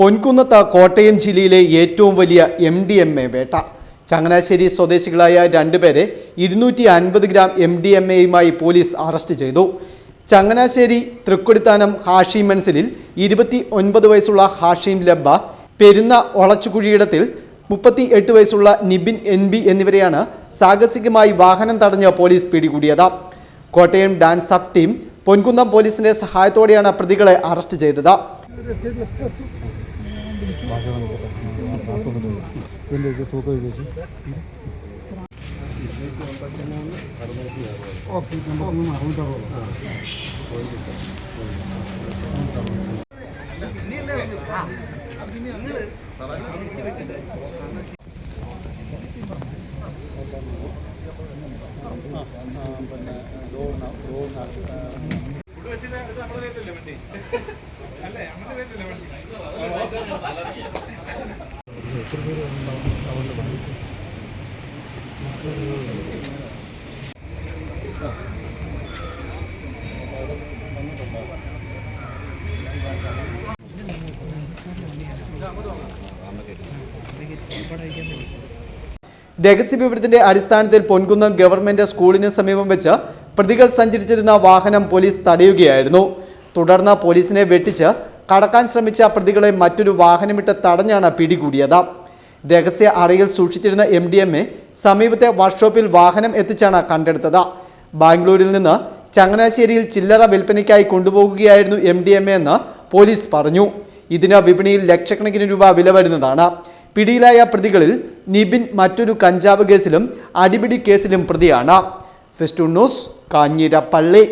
പൊൻകുന്നത്ത് കോട്ടയം ജില്ലയിലെ ഏറ്റവും വലിയ MDMA വേട്ട. ചങ്ങനാശ്ശേരി സ്വദേശികളായ രണ്ടുപേരെ 250 ഗ്രാം MDMAയുമായി പോലീസ് അറസ്റ്റ് ചെയ്തു. ചങ്ങനാശ്ശേരി തൃക്കൊടിത്താനം ഹാഷിം മൻസിലിൽ 29 വയസ്സുള്ള ഹാഷിം ലബ്ബ, പെരുന്ന ഒളച്ചുകുഴിയിടത്തിൽ 38 വയസ്സുള്ള നിബിൻ NB എന്നിവരെയാണ് സാഹസികമായി വാഹനം തടഞ്ഞ് പോലീസ് പിടികൂടിയത്. Kottayam dance sub team Ponkunnam പോലീസിന്റെ സഹായത്തോടെയാണ് പ്രതികളെ അറസ്റ്റ് ചെയ്തത്. രഹസ്യവിവരത്തിന്റെ അടിസ്ഥാനത്തിൽ പൊൻകുന്നം ഗവൺമെന്റ് സ്കൂളിന് സമീപം വെച്ച് പ്രതികൾ സഞ്ചരിച്ചിരുന്ന വാഹനം പോലീസ് തടയുകയായിരുന്നു. തുടർന്ന് പോലീസിനെ വെട്ടിച്ച് കടക്കാൻ ശ്രമിച്ച പ്രതികളെ മറ്റൊരു വാഹനമിട്ട് തടഞ്ഞാണ് പിടികൂടിയത്. രഹസ്യ അറയിൽ സൂക്ഷിച്ചിരുന്ന MDMA സമീപത്തെ വർക്ക്ഷോപ്പിൽ വാഹനം എത്തിച്ചാണ് കണ്ടെടുത്തത്. ബാംഗ്ലൂരിൽ നിന്ന് ചങ്ങനാശ്ശേരിയിൽ ചില്ലറ വിൽപ്പനയ്ക്കായി കൊണ്ടുപോകുകയായിരുന്നു MDMA എന്ന് പോലീസ് പറഞ്ഞു. ഇതിന് വിപണിയിൽ ലക്ഷക്കണക്കിന് രൂപ വില വരുന്നതാണ്. പിടിയിലായ പ്രതികളിൽ നിബിൻ മറ്റൊരു കഞ്ചാവ് കേസിലും അടിപിടി കേസിലും പ്രതിയാണ്. Festoon news, Kanjirappally.